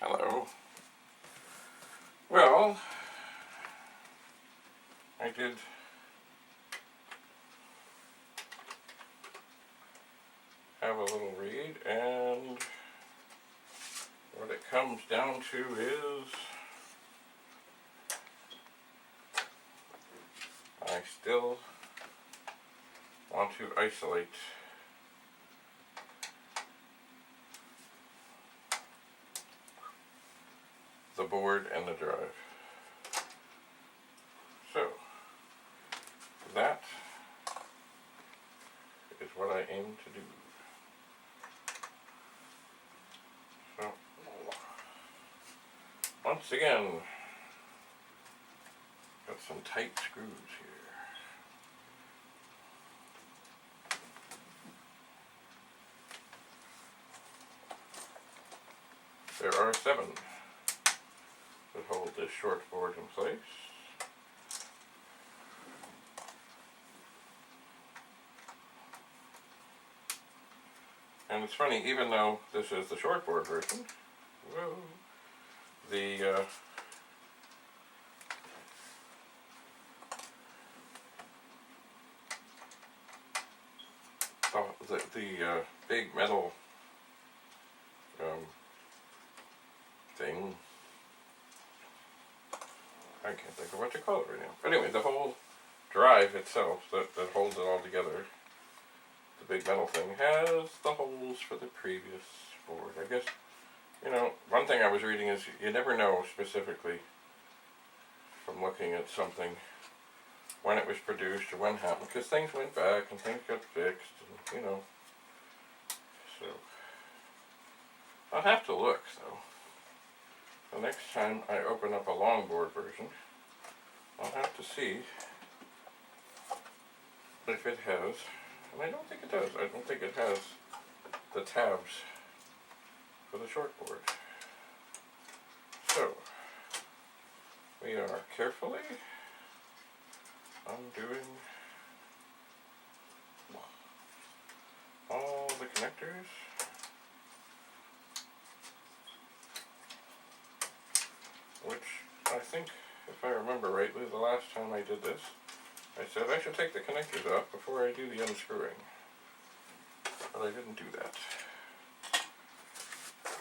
Hello. Well, I did have a little read, and what it comes down to is I still want to isolate the board and the drive. So that is what I aim to do. So once again, got some tight screws here. There are 7 that hold this short board in place. And it's funny, even though this is the short board version, whoa, the big metal thing, I can't think of what to call it right now. But anyway, the whole drive itself that holds it all together, the big metal thing, has the holes for the previous board. I guess, one thing I was reading is you never know specifically from looking at something when it was produced or when it happened, because things went back and things got fixed, and so I'll have to look though. The next time I open up a longboard version, I'll have to see if it has, and I don't think it does, I don't think it has the tabs for the shortboard. So, we are carefully undoing all the connectors. Which I think, if I remember rightly, the last time I did this, I said I should take the connectors off before I do the unscrewing. But I didn't do that.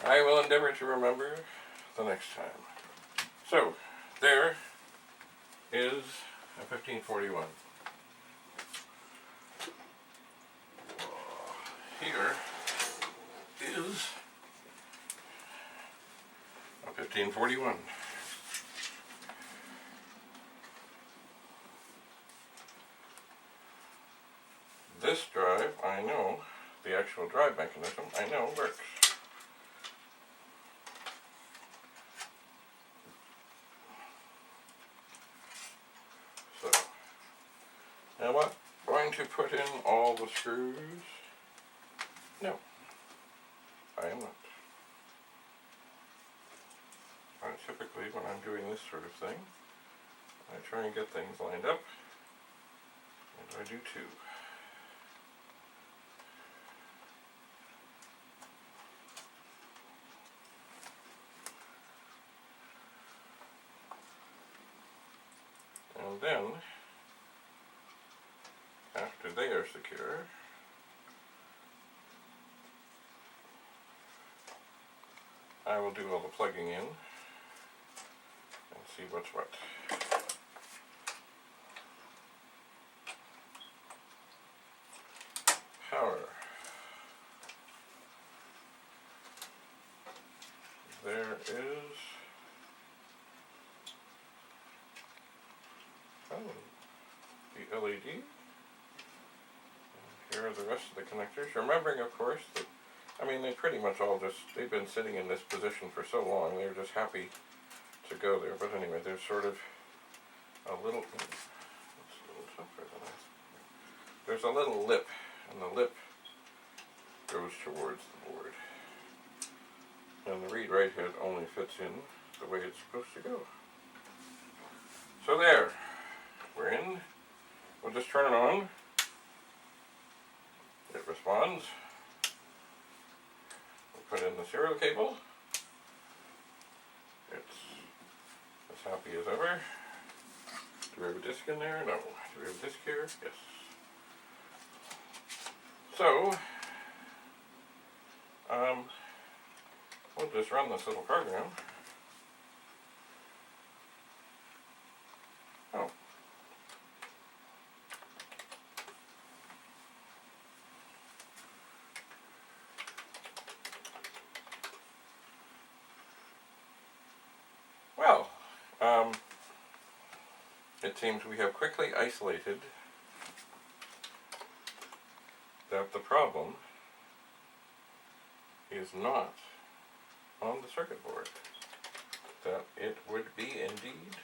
I will endeavor to remember the next time. So, there is a 1541. Here is a 1541. This drive, I know, the actual drive mechanism, I know works. So, am I going to put in all the screws? No, I am not. Typically, when I'm doing this sort of thing, I try and get things lined up, and I do too. And then, after they are secure, I will do all the plugging in and see what's what. Power. There is the LED. And here are the rest of the connectors. Remembering, of course, that they pretty much all they've been sitting in this position for so long, they're just happy to go there. But anyway, there's sort of a little, it's a little tougher than that. There's a little lip, and the lip goes towards the board. And the read-write head only fits in the way it's supposed to go. So there, we're in. We'll just turn it on. It responds. We'll put in the serial cable. happy as ever. Do we have a disc in there? No. Do we have a disc here? Yes. So, we'll just run this little program. Oh. Well, it seems we have quickly isolated that the problem is not on the circuit board, that it would be indeed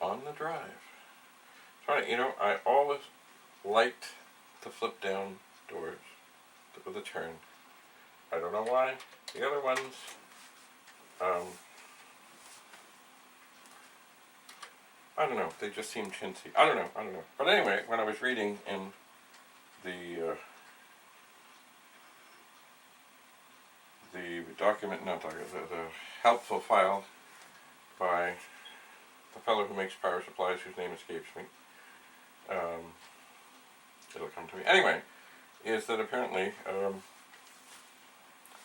on the drive. You know, I always liked to flip down doors with a turn. I don't know why. The other ones, I don't know, they just seem chintzy. I don't know. But anyway, when I was reading in the document, not document, the helpful file by the fellow who makes power supplies, whose name escapes me, it'll come to me. Anyway, is that apparently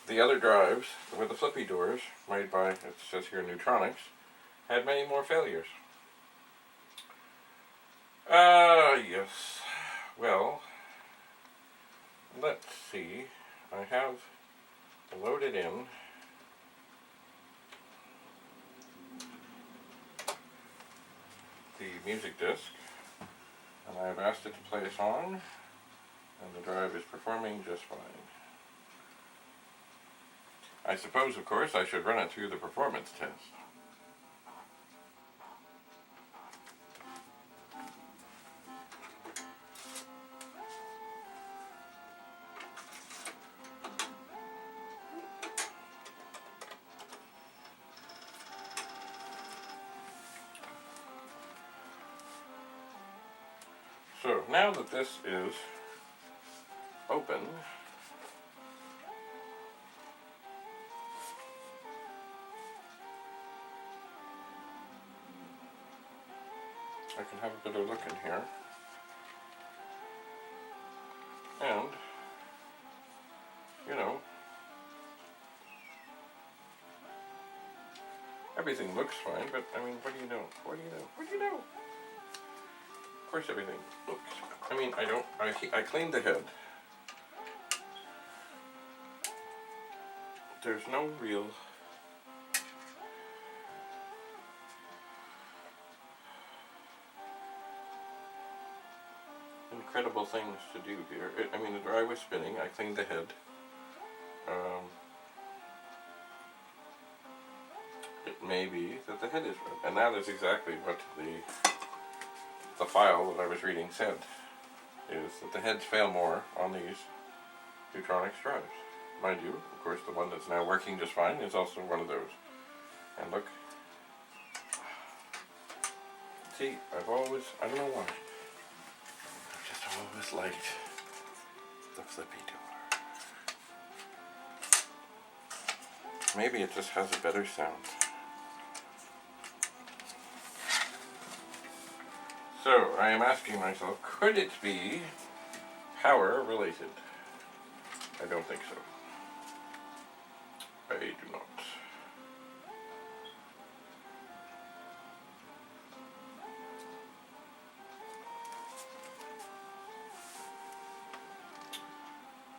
the other drives with the flippy doors, made by, it says here, Neutronics, had many more failures. Yes. Well, let's see. I have loaded in the music disc, and I have asked it to play a song, and the drive is performing just fine. I suppose, of course, I should run it through the performance test. So now that this is open, I can have a better look in here. And, you know, everything looks fine, but I mean, what do you know? Of course everything looks, I cleaned the head. There's no real incredible things to do here. The drive was spinning, I cleaned the head. It may be that the head is red, and that is exactly what the file that I was reading said, is that the heads fail more on these Neutronics drives. Mind you, of course, the one that's now working just fine is also one of those. And look. See, I don't know why, I've just always liked the flippy door. Maybe it just has a better sound. So, I am asking myself, could it be power related? I don't think so. I do not.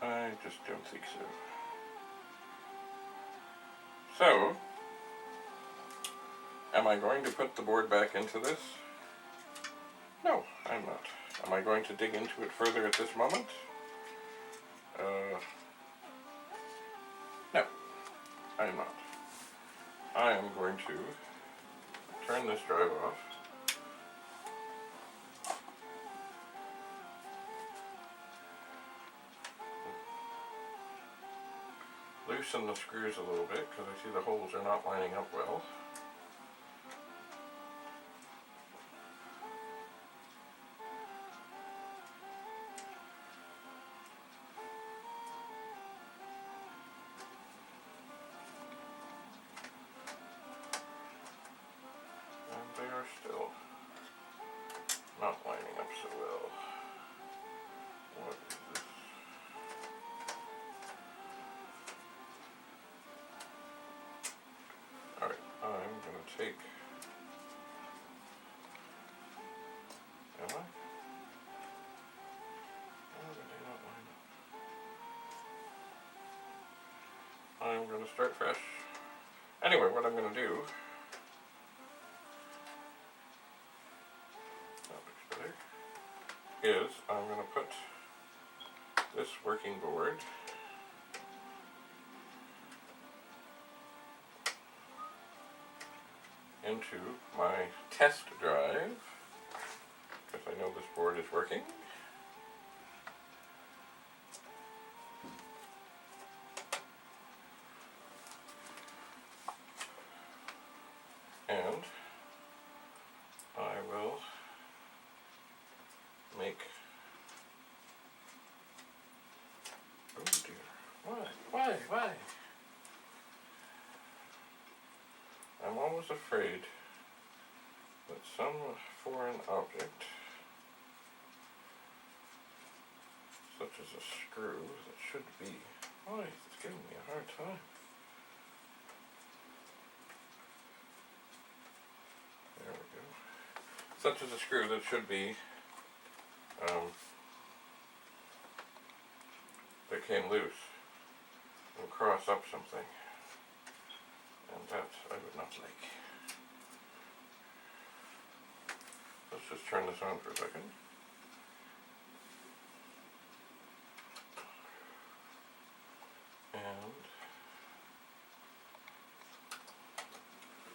I just don't think so. So, am I going to put the board back into this? No, I'm not. Am I going to dig into it further at this moment? No, I am not. I am going to turn this drive off. Loosen the screws a little bit because I see the holes are not lining up well. I'm going to start fresh. Anyway, what I'm going to do, that looks better, is I'm going to put this working board into my test drive, because I know this board is working. And I will make, oh dear, why? I'm always afraid that some foreign object, such as a screw that should be, why is this giving me a hard time? There we go. Such as a screw that should be, that came loose will cross up something, and that I would not like. Let's just turn this on for a second. And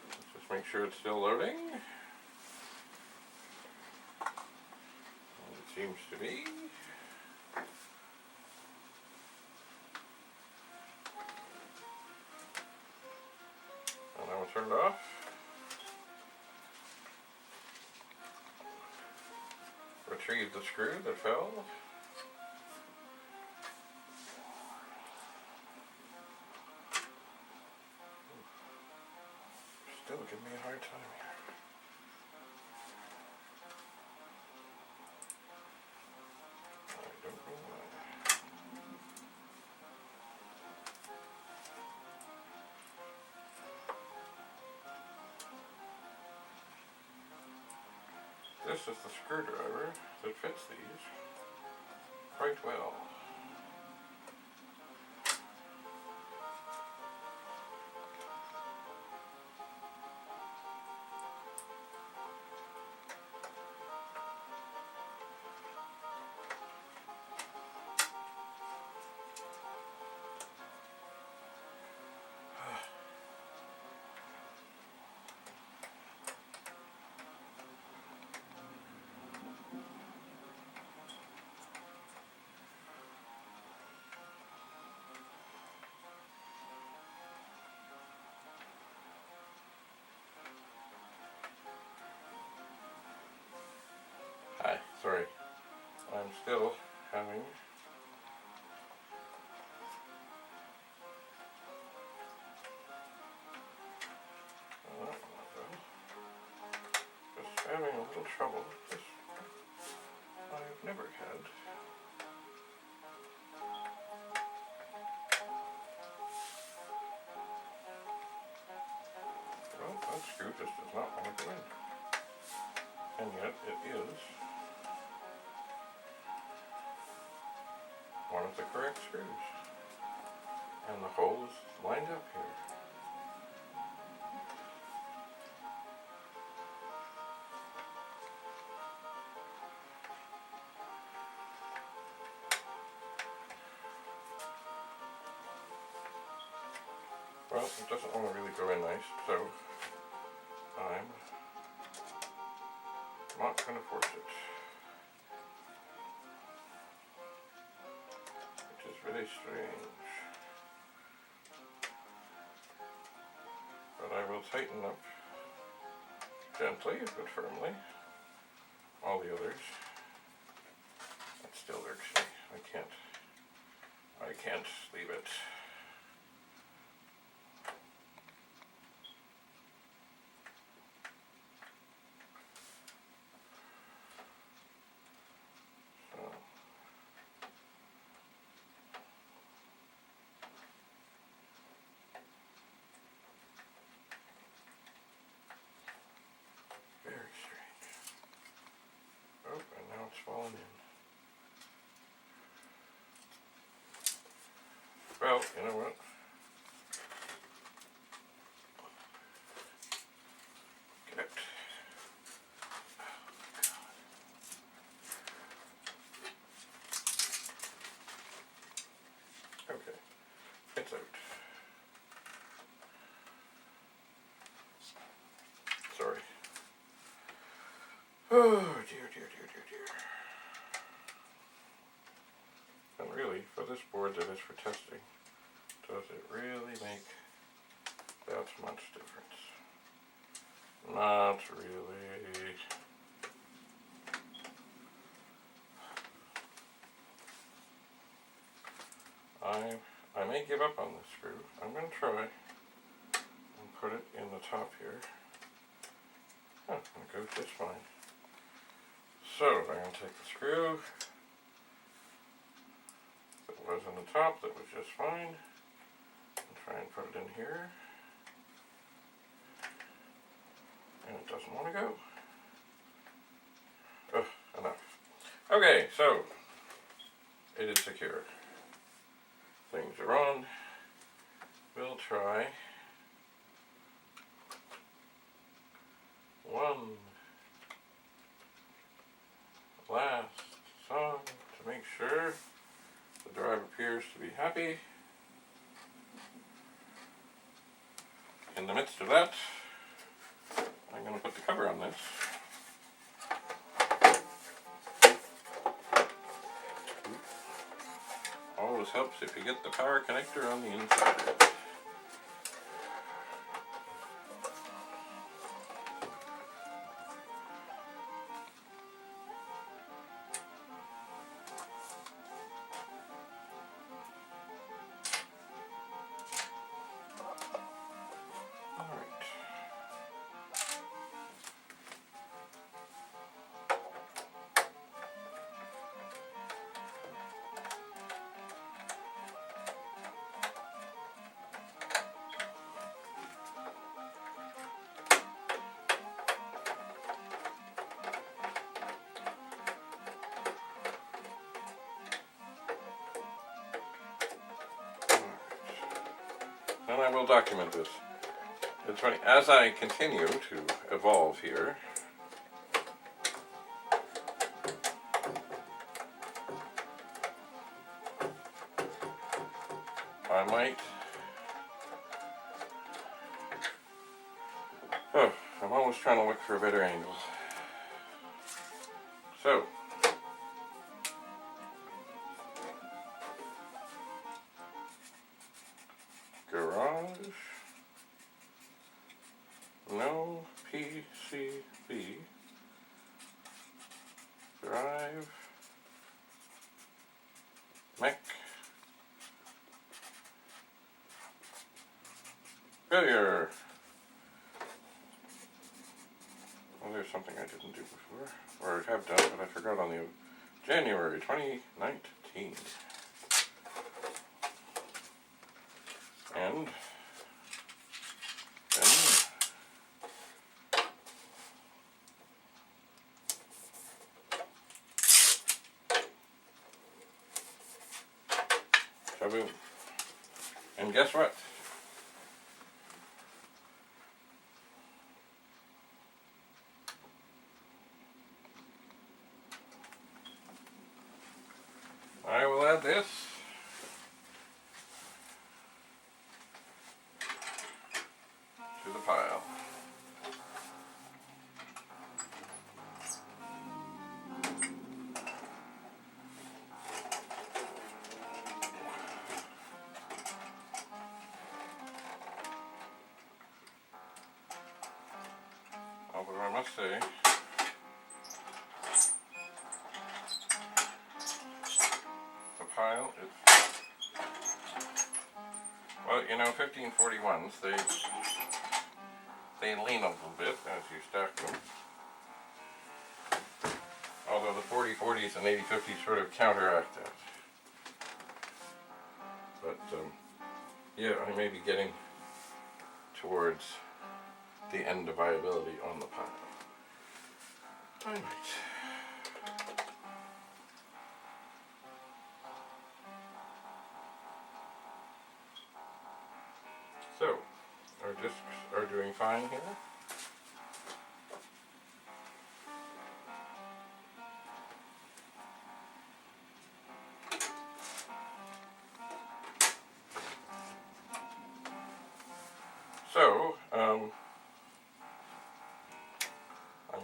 let's just make sure it's still loading. And it seems to be. And I will turn it off. Retrieve the screw that fell. Still giving me a hard time here. I don't know why. This is the screwdriver that fits these quite well. Hi, sorry. I'm still having just having a little trouble. This I've never had. Well, that screw just does not want to go in. And yet it is one of the correct screws. And the hole is lined up here. Well, it doesn't want to really go in nice, so I'm not going to force it. Which is really strange. But I will tighten up gently but firmly all the others. That still irks me. I can't leave it. Very strange. Oh, and now it's fallen in. Well, you know what? Oh dear, dear, dear, dear, dear. And really, for this board that is for testing, does it really make that much difference? Not really. I may give up on this screw. I'm going to try and put it in the top here. Huh, it goes just fine. So I'm going to take the screw that was in the top that was just fine and try and put it in here. And it doesn't want to go. Ugh, enough. Okay, so it is secure. Things are on. We'll try one last song to make sure the drive appears to be happy. In the midst of that, I'm going to put the cover on this. Always helps if you get the power connector on the inside. And I will document this. It's funny, as I continue to evolve here, I might... Oh, I'm always trying to look for a better angle. So, garage, no PCB, drive, mech, failure. Well, there's something I didn't do before, or have done, but I forgot on the January 2019. And then shaboom. And guess what? I will add this to the pile. Although I must say, the pile is, well, you know, 1541s, they lean a little bit as you stack them. Although the 4040s and 8050s sort of counteract that. But, yeah, I may be getting towards the end of viability on the pile. Alright. So, our discs are doing fine here. So, I'm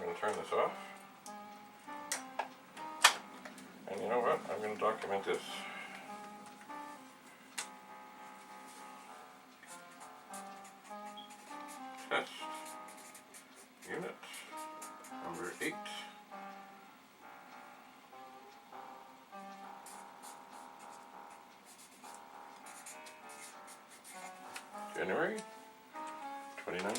going to turn this off. you know what? I'm going to document this. Test unit number 8. January 2019.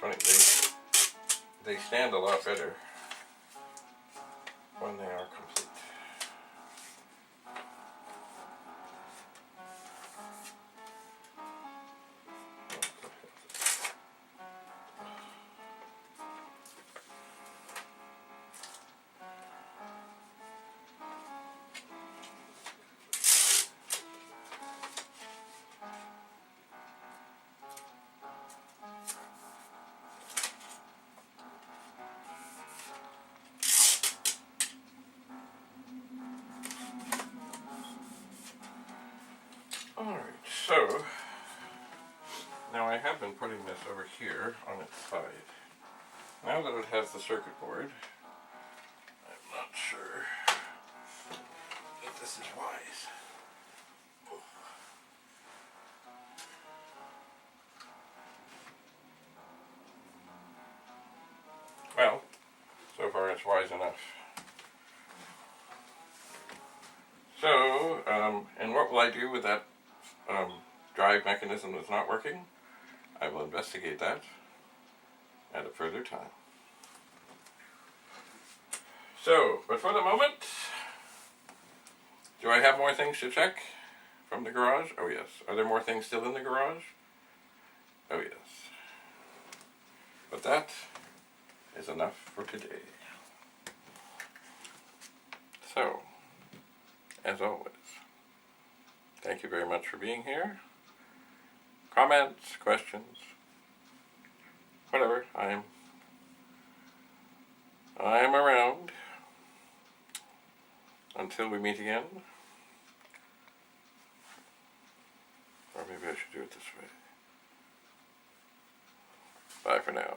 Funny, they stand a lot better when they are complete. Alright, so now I have been putting this over here on its side. Now that it has the circuit board, I'm not sure that this is wise. Well, so far it's wise enough. So, and what will I do with that drive mechanism that's not working? I will investigate that at a further time. So, but for the moment, do I have more things to check from the garage? Oh yes. Are there more things still in the garage? Oh yes. But that is enough for today. So, as always, thank you very much for being here. Comments, questions, whatever, I am around until we meet again. Or maybe I should do it this way. Bye for now.